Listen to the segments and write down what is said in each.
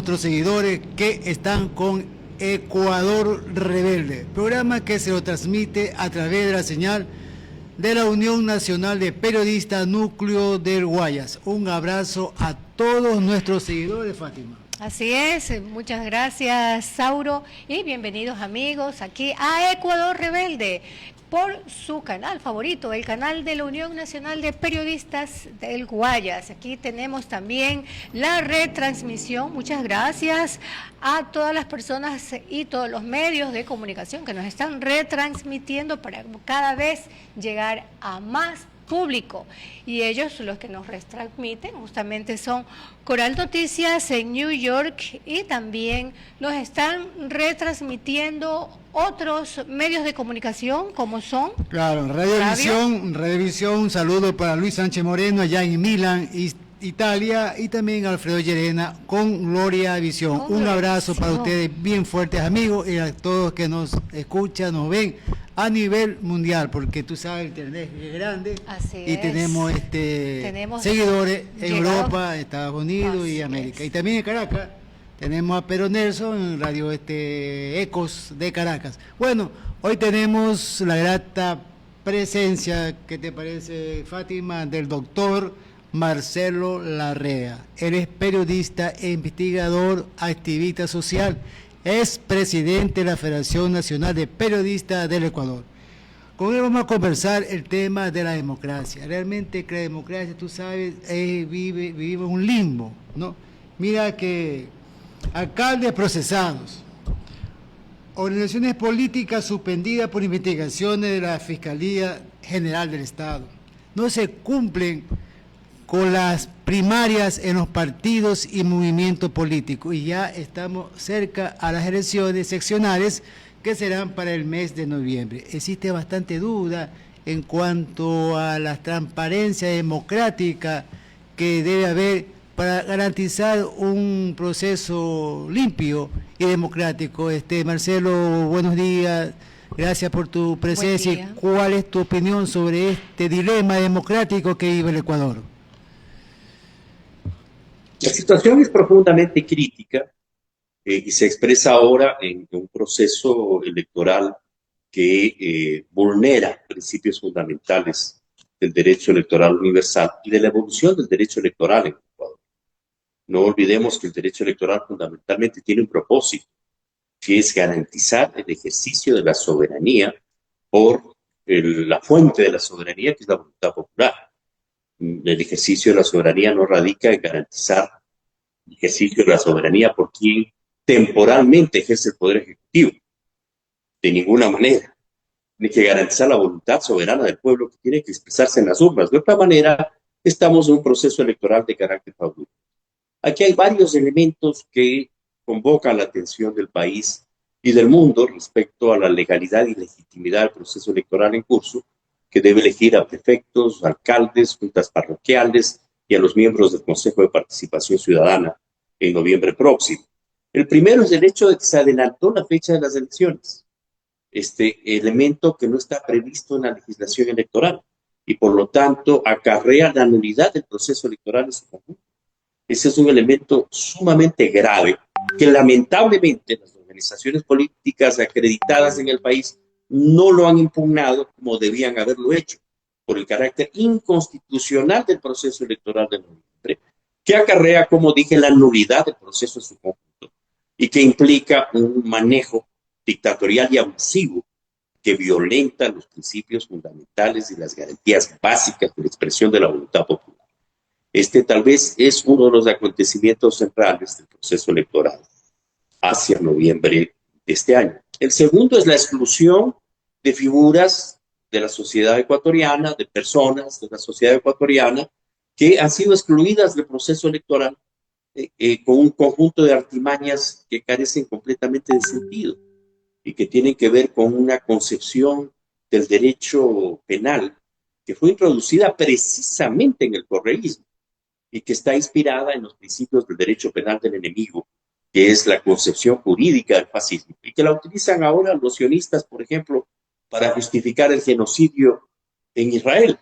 nuestros seguidores que están con Ecuador Rebelde, programa que se lo transmite a través de la señal de la Unión Nacional de Periodistas Núcleo del Guayas. Un abrazo a todos nuestros seguidores, Fátima. Así es, muchas gracias, Sauro, y bienvenidos amigos aquí a Ecuador Rebelde por su canal favorito, el canal de la Unión Nacional de Periodistas del Guayas. Aquí tenemos también la retransmisión. Muchas gracias a todas las personas y todos los medios de comunicación que nos están retransmitiendo para cada vez llegar a más público, y ellos los que nos retransmiten justamente son Coral Noticias en New York, y también nos están retransmitiendo otros medios de comunicación como son Radiovisión. Un saludo para Luis Sánchez Moreno allá en Milán, Italia, y también Alfredo Llerena con Gloria Visión. Un abrazo para ustedes bien fuertes, amigos, y a todos que nos escuchan, nos ven a nivel mundial, porque tú sabes, el internet es grande. Así y es. tenemos seguidores en Europa, Estados Unidos y América. Y también en Caracas tenemos a Pedro Nelson en Radio Ecos de Caracas. Bueno, hoy tenemos la grata presencia, ¿qué te parece, Fátima?, del doctor Marcelo Larrea. Él es periodista, investigador, activista social, es presidente de la Federación Nacional de Periodistas del Ecuador. Con él vamos a conversar el tema de la democracia. Realmente que la democracia, tú sabes, vive en un limbo, ¿no? Mira que alcaldes procesados, organizaciones políticas suspendidas por investigaciones de la Fiscalía General del Estado, no se cumplen con las primarias en los partidos y movimientos políticos, y ya estamos cerca a las elecciones seccionales que serán para el mes de noviembre. Existe bastante duda en cuanto a la transparencia democrática que debe haber para garantizar un proceso limpio y democrático. Marcelo, buenos días. Gracias por tu presencia. ¿Cuál es tu opinión sobre este dilema democrático que vive el Ecuador? La situación es profundamente crítica y se expresa ahora en un proceso electoral que vulnera principios fundamentales del derecho electoral universal y de la evolución del derecho electoral en Ecuador. No olvidemos que el derecho electoral fundamentalmente tiene un propósito, que es garantizar el ejercicio de la soberanía por la fuente de la soberanía, que es la voluntad popular. El ejercicio de la soberanía no radica en garantizar el ejercicio de la soberanía por quien temporalmente ejerce el poder ejecutivo. De ninguna manera. Tiene que garantizar la voluntad soberana del pueblo, que tiene que expresarse en las urnas. De otra manera, estamos en un proceso electoral de carácter favorito. Aquí hay varios elementos que convocan la atención del país y del mundo respecto a la legalidad y legitimidad del proceso electoral en curso, que debe elegir a prefectos, alcaldes, juntas parroquiales y a los miembros del Consejo de Participación Ciudadana en noviembre próximo. El primero es el hecho de que se adelantó la fecha de las elecciones, este elemento que no está previsto en la legislación electoral y por lo tanto acarrea la nulidad del proceso electoral en su conjunto. Ese es un elemento sumamente grave que lamentablemente las organizaciones políticas acreditadas en el país no lo han impugnado como debían haberlo hecho, por el carácter inconstitucional del proceso electoral de noviembre, que acarrea, como dije, la nulidad del proceso en su conjunto y que implica un manejo dictatorial y abusivo que violenta los principios fundamentales y las garantías básicas de la expresión de la voluntad popular. Este tal vez es uno de los acontecimientos centrales del proceso electoral hacia noviembre de este año. El segundo es la exclusión de figuras de la sociedad ecuatoriana, de personas de la sociedad ecuatoriana que han sido excluidas del proceso electoral con un conjunto de artimañas que carecen completamente de sentido y que tienen que ver con una concepción del derecho penal que fue introducida precisamente en el correísmo y que está inspirada en los principios del derecho penal del enemigo, que es la concepción jurídica del fascismo, y que la utilizan ahora los sionistas, por ejemplo, para justificar el genocidio en Israel.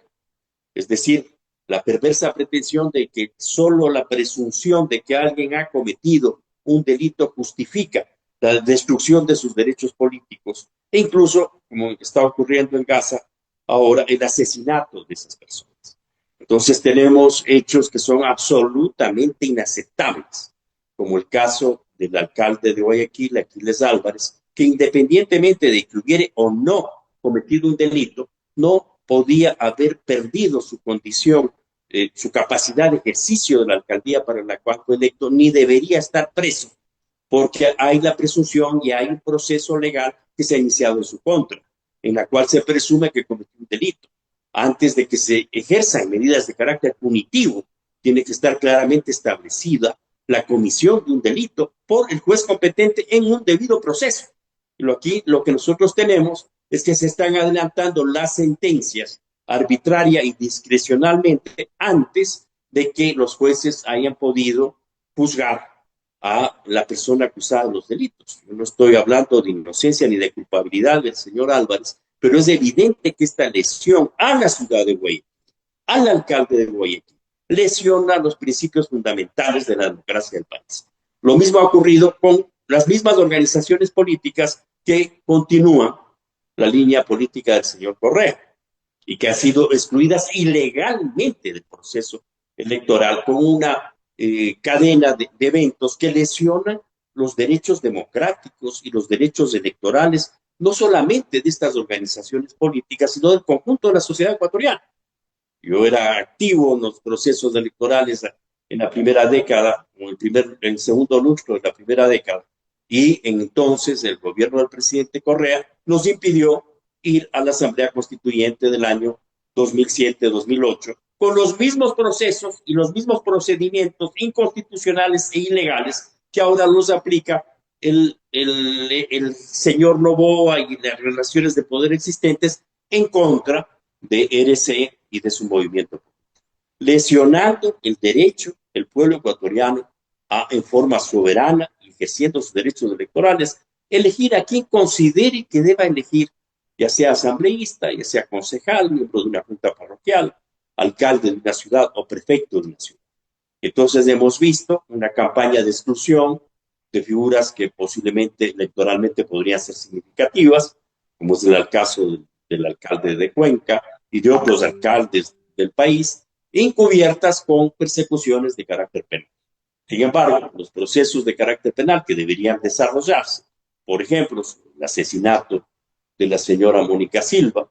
Es decir, la perversa pretensión de que solo la presunción de que alguien ha cometido un delito justifica la destrucción de sus derechos políticos e incluso, como está ocurriendo en Gaza ahora, el asesinato de esas personas. Entonces tenemos hechos que son absolutamente inaceptables, como el caso del alcalde de Guayaquil, Aquiles Álvarez, que independientemente de que hubiera o no cometido un delito, no podía haber perdido su condición, su capacidad de ejercicio de la alcaldía para la cual fue electo, ni debería estar preso, porque hay la presunción y hay un proceso legal que se ha iniciado en su contra, en la cual se presume que cometió un delito. Antes de que se ejerzan medidas de carácter punitivo, tiene que estar claramente establecida la comisión de un delito por el juez competente en un debido proceso. Y aquí lo que nosotros tenemos es que se están adelantando las sentencias arbitraria y discrecionalmente antes de que los jueces hayan podido juzgar a la persona acusada de los delitos. Yo no estoy hablando de inocencia ni de culpabilidad del señor Álvarez, pero es evidente que esta lesión a la ciudad de Guayaquil, al alcalde de Guayaquil, lesiona los principios fundamentales de la democracia del país. Lo mismo ha ocurrido con las mismas organizaciones políticas que continúan la línea política del señor Correa y que han sido excluidas ilegalmente del proceso electoral con una cadena de eventos que lesionan los derechos democráticos y los derechos electorales, no solamente de estas organizaciones políticas, sino del conjunto de la sociedad ecuatoriana. Yo era activo en los procesos electorales en la primera década, o el segundo lustro de la primera década, y entonces el gobierno del presidente Correa nos impidió ir a la Asamblea Constituyente del año 2007-2008 con los mismos procesos y los mismos procedimientos inconstitucionales e ilegales que ahora los aplica el señor Noboa y las relaciones de poder existentes en contra de RC y de su movimiento, lesionando el derecho del pueblo ecuatoriano a, en forma soberana, ejerciendo sus derechos electorales, elegir a quien considere que deba elegir, ya sea asambleísta, ya sea concejal, miembro de una junta parroquial, alcalde de una ciudad o prefecto de una ciudad. Entonces hemos visto una campaña de exclusión de figuras que posiblemente electoralmente podrían ser significativas, como es el caso del alcalde de Cuenca y de otros alcaldes del país, encubiertas con persecuciones de carácter penal. Sin embargo, los procesos de carácter penal que deberían desarrollarse, por ejemplo, el asesinato de la señora Mónica Silva,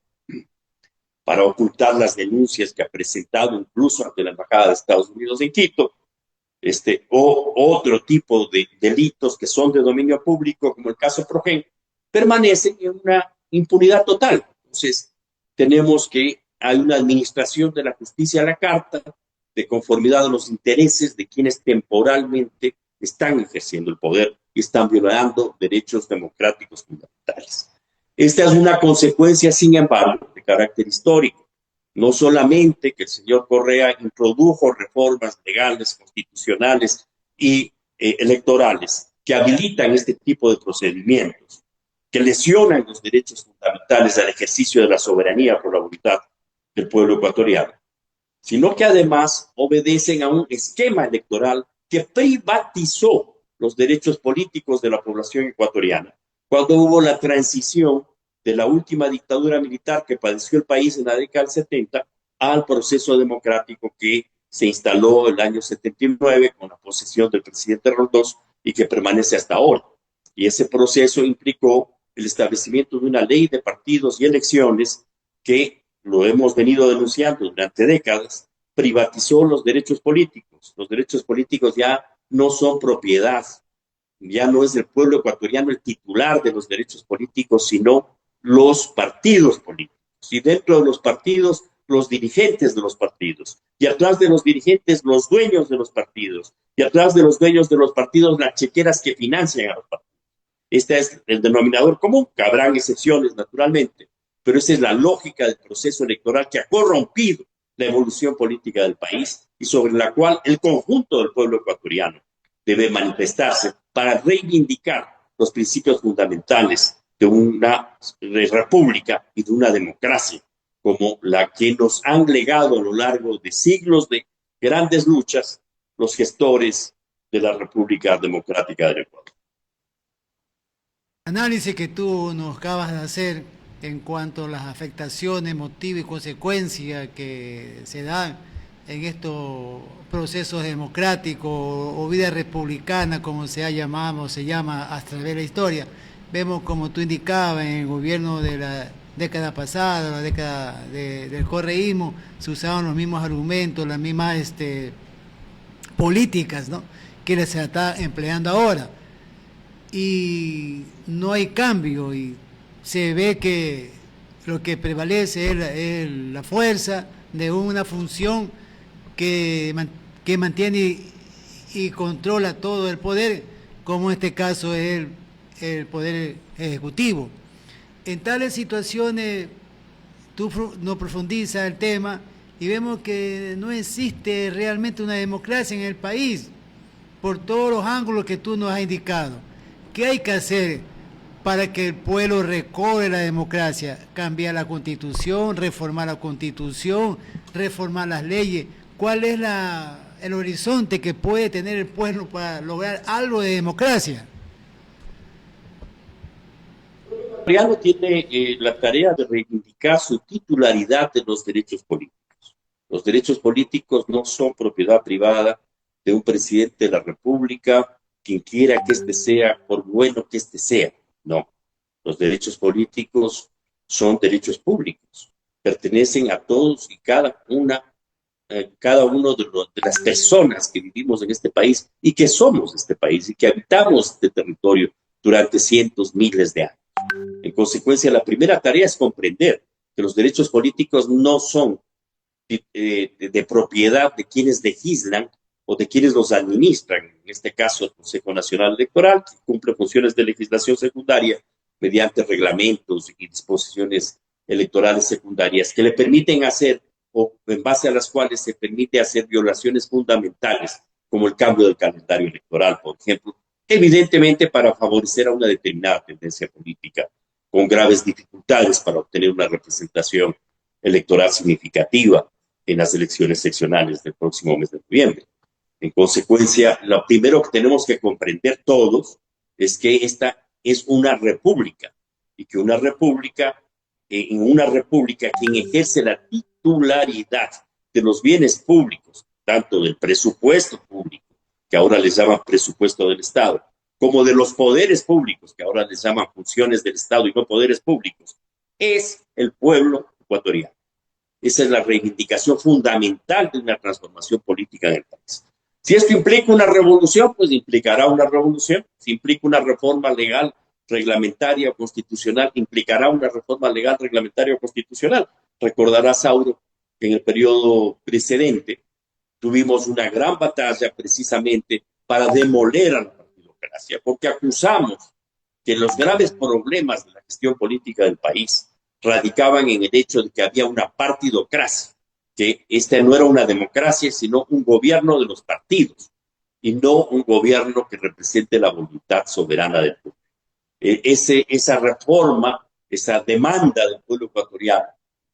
para ocultar las denuncias que ha presentado incluso ante la Embajada de Estados Unidos en Quito, o otro tipo de delitos que son de dominio público, como el caso Progen, permanecen en una impunidad total. Entonces, tenemos que hay una administración de la justicia a la carta, de conformidad a los intereses de quienes temporalmente están ejerciendo el poder y están violando derechos democráticos fundamentales. Esta es una consecuencia, sin embargo, de carácter histórico. No solamente que el señor Correa introdujo reformas legales, constitucionales y electorales que habilitan este tipo de procedimientos, que lesionan los derechos fundamentales al ejercicio de la soberanía por la voluntad del pueblo ecuatoriano, sino que además obedecen a un esquema electoral que privatizó los derechos políticos de la población ecuatoriana, cuando hubo la transición de la última dictadura militar que padeció el país en la década del 70 al proceso democrático que se instaló el año 79 con la posesión del presidente Roldós y que permanece hasta ahora. Y ese proceso implicó el establecimiento de una ley de partidos y elecciones que, lo hemos venido denunciando durante décadas, privatizó los derechos políticos. Los derechos políticos ya no son propiedad, ya no es el pueblo ecuatoriano el titular de los derechos políticos, sino los partidos políticos. Y dentro de los partidos, los dirigentes de los partidos. Y atrás de los dirigentes, los dueños de los partidos. Y atrás de los dueños de los partidos, las chequeras que financian a los partidos. Este es el denominador común, que habrán excepciones naturalmente, pero esa es la lógica del proceso electoral que ha corrompido la evolución política del país y sobre la cual el conjunto del pueblo ecuatoriano debe manifestarse para reivindicar los principios fundamentales de una república y de una democracia como la que nos han legado a lo largo de siglos de grandes luchas los gestores de la República Democrática del Ecuador. Análisis que tú nos acabas de hacer en cuanto a las afectaciones, motivos y consecuencias que se dan en estos procesos democráticos o vida republicana, como se ha llamado, se llama a través de la historia. Vemos, como tú indicabas, en el gobierno de la década pasada, la década del correísmo, se usaban los mismos argumentos, las mismas políticas, ¿no?, que se está empleando ahora. Y no hay cambio, y se ve que lo que prevalece es la fuerza de una función que mantiene y controla todo el poder, como en este caso es el poder ejecutivo. En tales situaciones tú no profundizas el tema y vemos que no existe realmente una democracia en el país, por todos los ángulos que tú nos has indicado. ¿Qué hay que hacer para que el pueblo recobre la democracia? Cambiar la Constitución, reformar la Constitución, reformar las leyes. ¿Cuál es el horizonte que puede tener el pueblo para lograr algo de democracia? El ecuatoriano tiene la tarea de reivindicar su titularidad de los derechos políticos. Los derechos políticos no son propiedad privada de un presidente de la República, quien quiera que éste sea, por bueno que éste sea. No, los derechos políticos son derechos públicos, pertenecen a todos y cada uno de las personas que vivimos en este país y que somos este país y que habitamos este territorio durante cientos, miles de años. En consecuencia, la primera tarea es comprender que los derechos políticos no son de propiedad de quienes legislan o de quienes los administran, en este caso el Consejo Nacional Electoral, que cumple funciones de legislación secundaria mediante reglamentos y disposiciones electorales secundarias que le permiten hacer, o en base a las cuales se permite hacer violaciones fundamentales, como el cambio del calendario electoral, por ejemplo, evidentemente para favorecer a una determinada tendencia política con graves dificultades para obtener una representación electoral significativa en las elecciones seccionales del próximo mes de noviembre. En consecuencia, lo primero que tenemos que comprender todos es que esta es una república y que en una república quien ejerce la titularidad de los bienes públicos, tanto del presupuesto público, que ahora les llaman presupuesto del Estado, como de los poderes públicos, que ahora les llaman funciones del Estado y no poderes públicos, es el pueblo ecuatoriano. Esa es la reivindicación fundamental de una transformación política en el país. Si esto implica una revolución, pues implicará una revolución. Si implica una reforma legal, reglamentaria o constitucional, implicará una reforma legal, reglamentaria o constitucional. Recordará, Sauro, que en el periodo precedente tuvimos una gran batalla precisamente para demoler a la partidocracia, porque acusamos que los graves problemas de la gestión política del país radicaban en el hecho de que había una partidocracia, que esta no era una democracia, sino un gobierno de los partidos, y no un gobierno que represente la voluntad soberana del pueblo. Esa reforma, esa demanda del pueblo ecuatoriano,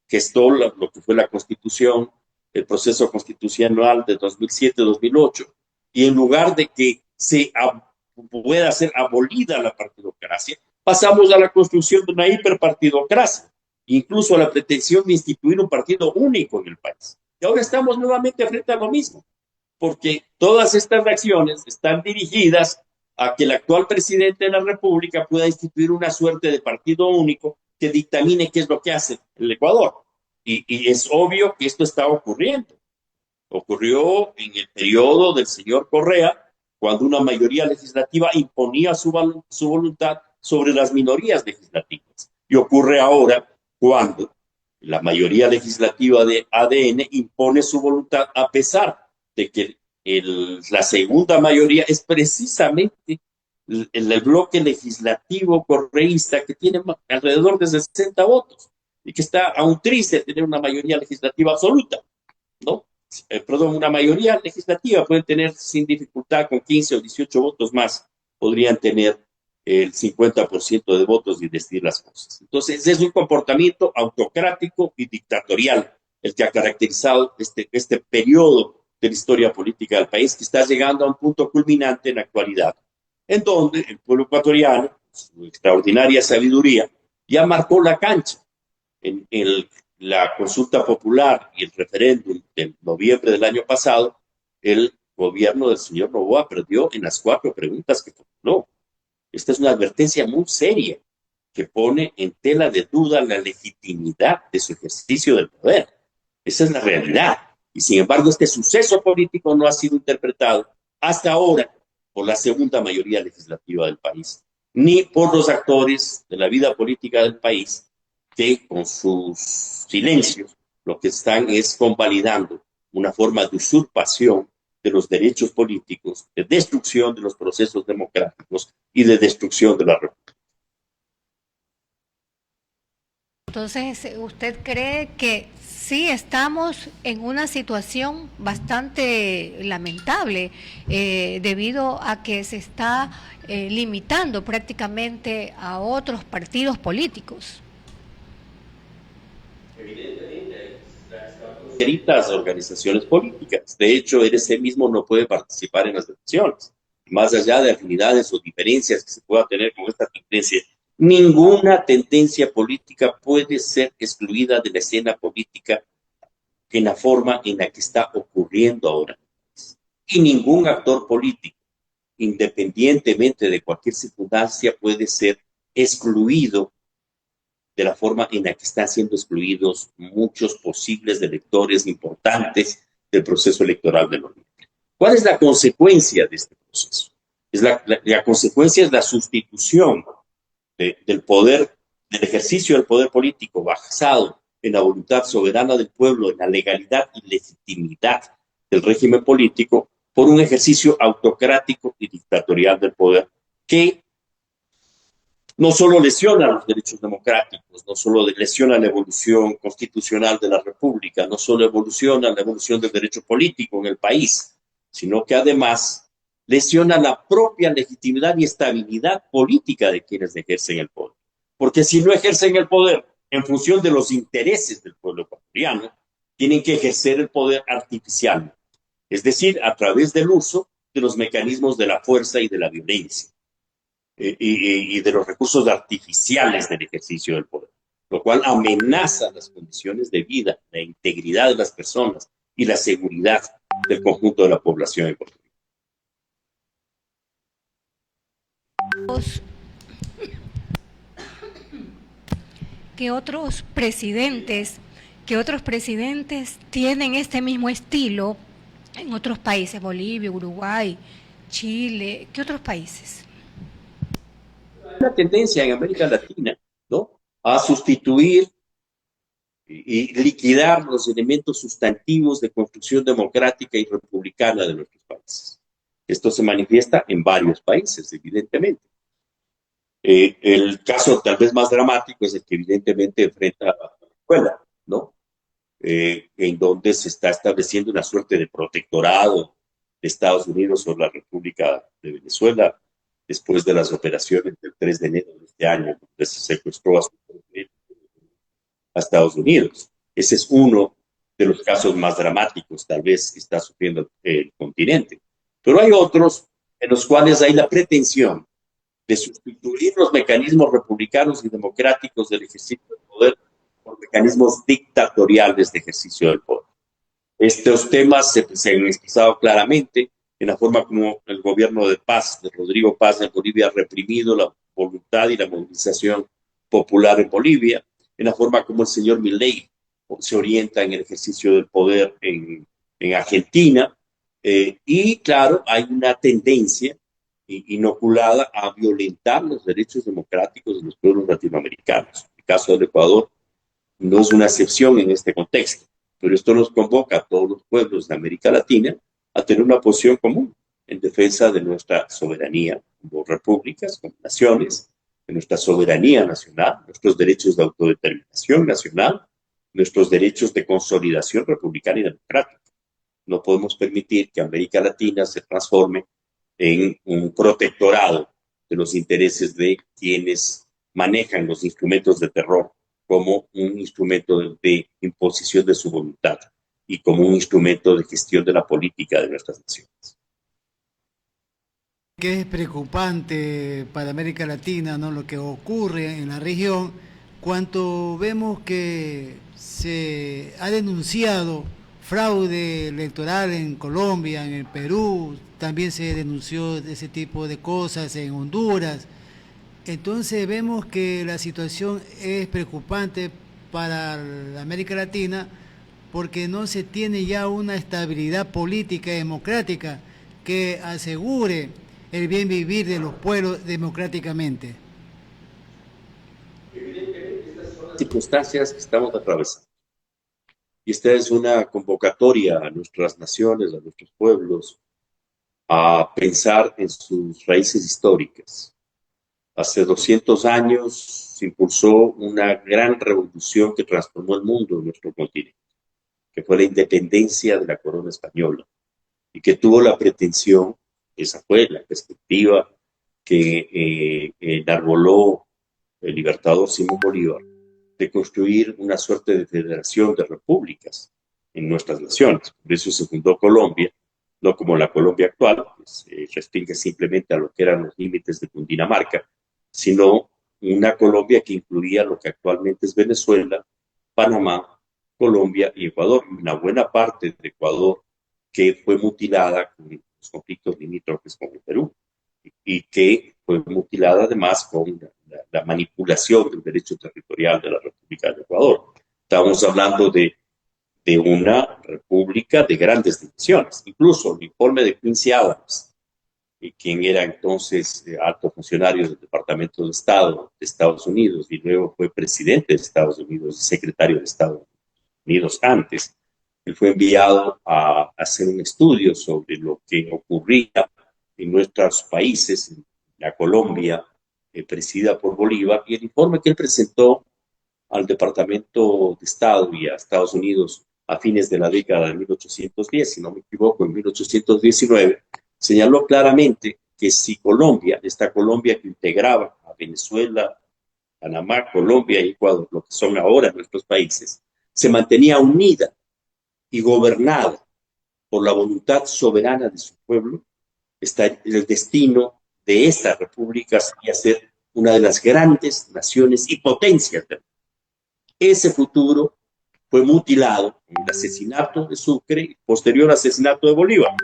gestó lo que fue la Constitución, el proceso constitucional de 2007-2008, y en lugar de que pueda ser abolida la partidocracia, pasamos a la construcción de una hiperpartidocracia, incluso a la pretensión de instituir un partido único en el país. Y ahora estamos nuevamente frente a lo mismo, porque todas estas acciones están dirigidas a que el actual presidente de la República pueda instituir una suerte de partido único que dictamine qué es lo que hace el Ecuador. Y es obvio que esto está ocurriendo. Ocurrió en el periodo del señor Correa, cuando una mayoría legislativa imponía su voluntad sobre las minorías legislativas. Y ocurre ahora cuando la mayoría legislativa de ADN impone su voluntad, a pesar de que la segunda mayoría es precisamente el bloque legislativo correísta, que tiene alrededor de 60 votos y que está a un triste de tener una mayoría legislativa absoluta, ¿no? Una mayoría legislativa pueden tener sin dificultad, con 15 o 18 votos más, podrían tener el 50% de votos y decidir las cosas. Entonces, es un comportamiento autocrático y dictatorial el que ha caracterizado este periodo de la historia política del país, que está llegando a un punto culminante en la actualidad, en donde el pueblo ecuatoriano, su extraordinaria sabiduría, ya marcó la cancha en la consulta popular y el referéndum de noviembre del año pasado. El gobierno del señor Noboa perdió en las 4 preguntas que formuló. Esta es una advertencia muy seria que pone en tela de duda la legitimidad de su ejercicio del poder. Esa es la realidad. Y sin embargo, este suceso político no ha sido interpretado hasta ahora por la segunda mayoría legislativa del país, ni por los actores de la vida política del país, que con sus silencios lo que están es convalidando una forma de usurpación de los derechos políticos, de destrucción de los procesos democráticos y de destrucción de la república. Entonces, ¿usted cree que sí estamos en una situación bastante lamentable debido a que se está limitando prácticamente a otros partidos políticos? Evidentemente, escritas organizaciones políticas. De hecho, ese mismo no puede participar en las elecciones. Más allá de afinidades o diferencias que se pueda tener con esta tendencia, ninguna tendencia política puede ser excluida de la escena política en la forma en la que está ocurriendo ahora. Y ningún actor político, independientemente de cualquier circunstancia, puede ser excluido de la forma en la que están siendo excluidos muchos posibles electores importantes del proceso electoral de noviembre. ¿Cuál es la consecuencia de este proceso? La consecuencia es la sustitución del poder, del ejercicio del poder político basado en la voluntad soberana del pueblo, en la legalidad y legitimidad del régimen político, por un ejercicio autocrático y dictatorial del poder que no solo lesiona los derechos democráticos, no solo lesiona la evolución constitucional de la República, no solo evoluciona la evolución del derecho político en el país, sino que además lesiona la propia legitimidad y estabilidad política de quienes ejercen el poder. Porque si no ejercen el poder en función de los intereses del pueblo ecuatoriano, tienen que ejercer el poder artificialmente, es decir, a través del uso de los mecanismos de la fuerza y de la violencia. Y de los recursos artificiales del ejercicio del poder, lo cual amenaza las condiciones de vida, la integridad de las personas y la seguridad del conjunto de la población ecuatoriana. ¿Qué otros presidentes tienen este mismo estilo en otros países? Bolivia, Uruguay, Chile, ¿qué otros países? Hay una tendencia en América Latina, ¿no?, a sustituir y liquidar los elementos sustantivos de construcción democrática y republicana de nuestros países. Esto se manifiesta en varios países, evidentemente. El caso tal vez más dramático es el que evidentemente enfrenta a Venezuela, ¿no? En donde se está estableciendo una suerte de protectorado de Estados Unidos sobre la República de Venezuela, después de las operaciones del 3 de enero de este año, donde se secuestró a Estados Unidos. Ese es uno de los casos más dramáticos, tal vez, que está sufriendo el continente. Pero hay otros en los cuales hay la pretensión de sustituir los mecanismos republicanos y democráticos del ejercicio del poder por mecanismos dictatoriales de ejercicio del poder. Estos temas se han expresado claramente en la forma como el gobierno de Paz, de Rodrigo Paz en Bolivia, ha reprimido la voluntad y la movilización popular en Bolivia, en la forma como el señor Milei se orienta en el ejercicio del poder en Argentina, y claro, hay una tendencia inoculada a violentar los derechos democráticos de los pueblos latinoamericanos. El caso del Ecuador no es una excepción en este contexto, pero esto nos convoca a todos los pueblos de América Latina a tener una posición común en defensa de nuestra soberanía como repúblicas, como naciones, de nuestra soberanía nacional, nuestros derechos de autodeterminación nacional, nuestros derechos de consolidación republicana y democrática. No podemos permitir que América Latina se transforme en un protectorado de los intereses de quienes manejan los instrumentos de terror como un instrumento de imposición de su voluntad y como un instrumento de gestión de la política de nuestras naciones. Que es preocupante para América Latina, ¿no?, lo que ocurre en la región, cuanto vemos que se ha denunciado fraude electoral en Colombia, en el Perú, también se denunció ese tipo de cosas en Honduras. Entonces vemos que la situación es preocupante para la América Latina porque no se tiene ya una estabilidad política y democrática que asegure el bien vivir de los pueblos democráticamente. Evidentemente, estas son las circunstancias que estamos atravesando. Y esta es una convocatoria a nuestras naciones, a nuestros pueblos, a pensar en sus raíces históricas. Hace 200 años se impulsó una gran revolución que transformó el mundo en nuestro continente, que fue la independencia de la corona española y que tuvo la pretensión, esa fue la perspectiva que enarboló el libertador Simón Bolívar, de construir una suerte de federación de repúblicas en nuestras naciones. Por eso se fundó Colombia, no como la Colombia actual, que se restringe simplemente a lo que eran los límites de Cundinamarca, sino una Colombia que incluía lo que actualmente es Venezuela, Panamá, Colombia y Ecuador, y una buena parte de Ecuador que fue mutilada con los conflictos limítrofes con el Perú y que fue mutilada además con la manipulación del derecho territorial de la República del Ecuador. Estamos hablando de una república de grandes dimensiones. Incluso el informe de Quincy Adams, quien era entonces alto funcionario del Departamento de Estado de Estados Unidos y luego fue presidente de Estados Unidos y secretario de Estados Unidos antes, él fue enviado a hacer un estudio sobre lo que ocurría en nuestros países, en la Colombia, presidida por Bolívar, y el informe que él presentó al Departamento de Estado y a Estados Unidos a fines de la década de 1810, si no me equivoco, en 1819, señaló claramente que si Colombia, esta Colombia que integraba a Venezuela, Panamá, Colombia y Ecuador, lo que son ahora nuestros países, se mantenía unida y gobernada por la voluntad soberana de su pueblo, el destino de esta república sería ser una de las grandes naciones y potencias del mundo. Ese futuro fue mutilado en el asesinato de Sucre y posterior asesinato de Bolívar.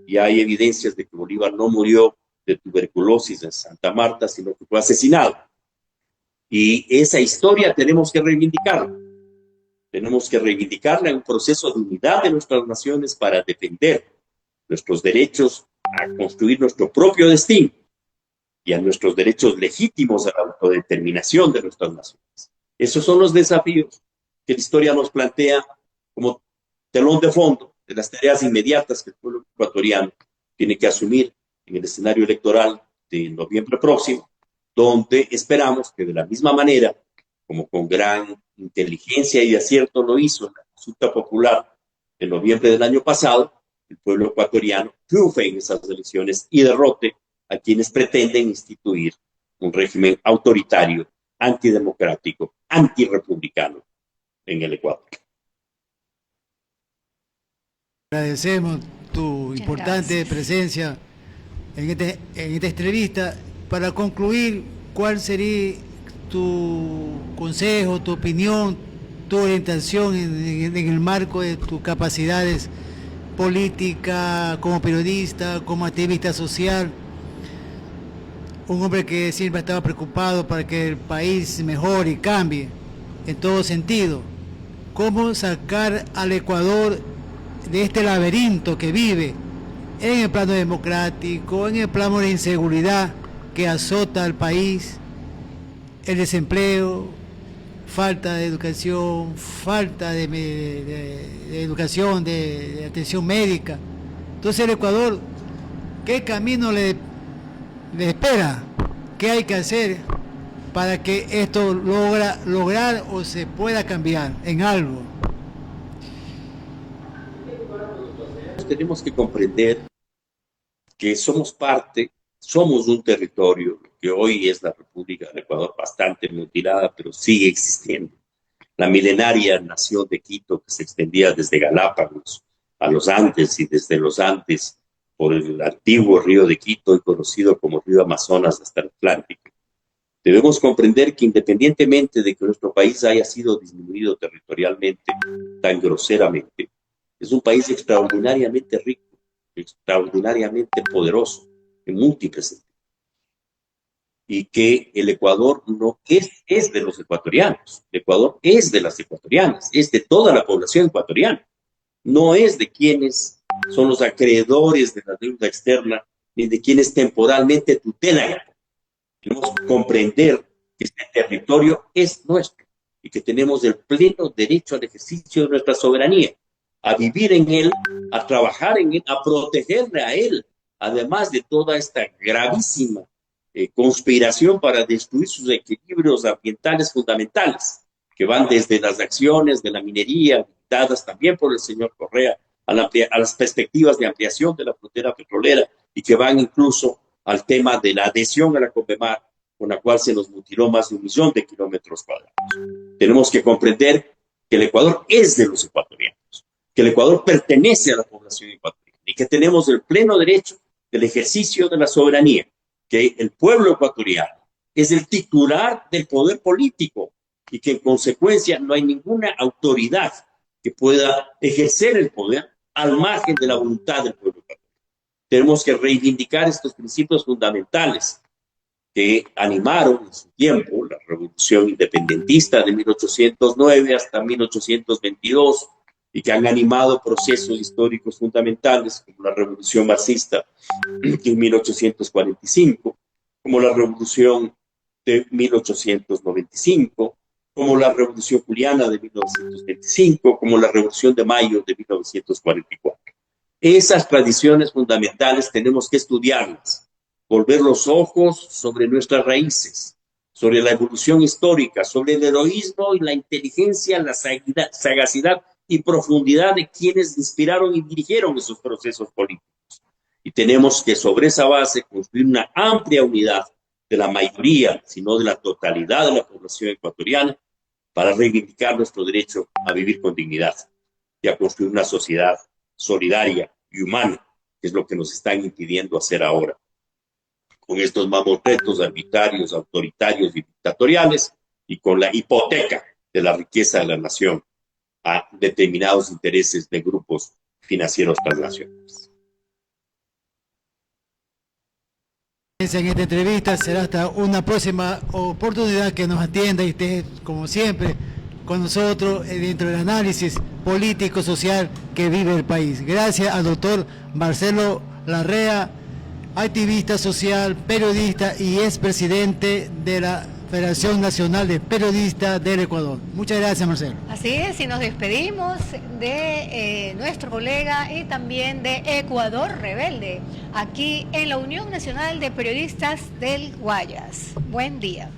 Y hay evidencias de que Bolívar no murió de tuberculosis en Santa Marta, sino que fue asesinado. Y esa historia tenemos que reivindicarla. Tenemos que reivindicarla en un proceso de unidad de nuestras naciones para defender nuestros derechos a construir nuestro propio destino y a nuestros derechos legítimos a la autodeterminación de nuestras naciones. Esos son los desafíos que la historia nos plantea como telón de fondo de las tareas inmediatas que el pueblo ecuatoriano tiene que asumir en el escenario electoral de noviembre próximo, donde esperamos que de la misma manera, como con gran inteligencia y acierto lo hizo en la consulta popular de noviembre del año pasado, el pueblo ecuatoriano triunfe en esas elecciones y derrote a quienes pretenden instituir un régimen autoritario, antidemocrático, antirrepublicano en el Ecuador. Agradecemos tu importante presencia en esta entrevista. Para concluir, ¿cuál sería tu consejo, tu opinión, tu orientación en el marco de tus capacidades políticas, como periodista, como activista social? Un hombre que siempre estaba preocupado para que el país mejore y cambie en todo sentido. ¿Cómo sacar al Ecuador de este laberinto que vive en el plano democrático, en el plano de inseguridad que azota al país, el desempleo, falta de educación, falta de educación, de atención médica? Entonces el Ecuador, ¿qué camino le espera? ¿Qué hay que hacer para que esto lograr o se pueda cambiar en algo? Tenemos que comprender que somos un territorio que hoy es la República del Ecuador, bastante mutilada, pero sigue existiendo. la milenaria nación de Quito que se extendía desde Galápagos a los Andes y desde los Andes por el antiguo río de Quito y conocido como río Amazonas hasta el Atlántico. Debemos comprender que independientemente de que nuestro país haya sido disminuido territorialmente tan groseramente, es un país extraordinariamente rico, extraordinariamente poderoso en múltiples sentidos. Y que el Ecuador no es de los ecuatorianos, el Ecuador es de las ecuatorianas, es de toda la población ecuatoriana, no es de quienes son los acreedores de la deuda externa, ni de quienes temporalmente tutelan. Tenemos que comprender que este territorio es nuestro y que tenemos el pleno derecho al ejercicio de nuestra soberanía, a vivir en él, a trabajar en él, a protegerle a él, además de toda esta gravísima conspiración para destruir sus equilibrios ambientales fundamentales, que van desde las acciones de la minería, dadas también por el señor Correa, a las perspectivas de ampliación de la frontera petrolera, y que van incluso al tema de la adhesión a la CONVEMAR, con la cual se nos mutiló más de 1 millón de kilómetros cuadrados. Tenemos que comprender que el Ecuador es de los ecuatorianos, que el Ecuador pertenece a la población ecuatoriana y que tenemos el pleno derecho del ejercicio de la soberanía, que el pueblo ecuatoriano es el titular del poder político y que en consecuencia no hay ninguna autoridad que pueda ejercer el poder al margen de la voluntad del pueblo ecuatoriano. Tenemos que reivindicar estos principios fundamentales que animaron en su tiempo la revolución independentista de 1809 hasta 1822 y que han animado procesos históricos fundamentales como la revolución marxista en 1845, como la revolución de 1895, como la revolución juliana de 1925, como la revolución de mayo de 1944. Esas tradiciones fundamentales tenemos que estudiarlas, volver los ojos sobre nuestras raíces, sobre la evolución histórica, sobre el heroísmo y la inteligencia, la sagacidad y profundidad de quienes inspiraron y dirigieron esos procesos políticos. Y tenemos que sobre esa base construir una amplia unidad de la mayoría, sino de la totalidad de la población ecuatoriana, para reivindicar nuestro derecho a vivir con dignidad y a construir una sociedad solidaria y humana, que es lo que nos están impidiendo hacer ahora, con estos mamotretos arbitrarios, autoritarios y dictatoriales, y con la hipoteca de la riqueza de la nación a determinados intereses de grupos financieros transnacionales. En esta entrevista será hasta una próxima oportunidad que nos atienda y esté, como siempre, con nosotros dentro del análisis político-social que vive el país. Gracias al doctor Marcelo Larrea, activista social, periodista y expresidente de la Federación Nacional de Periodistas del Ecuador. Muchas gracias, Marcelo. Así es, y nos despedimos de nuestro colega y también de Ecuador Rebelde, aquí en la Unión Nacional de Periodistas del Guayas. Buen día.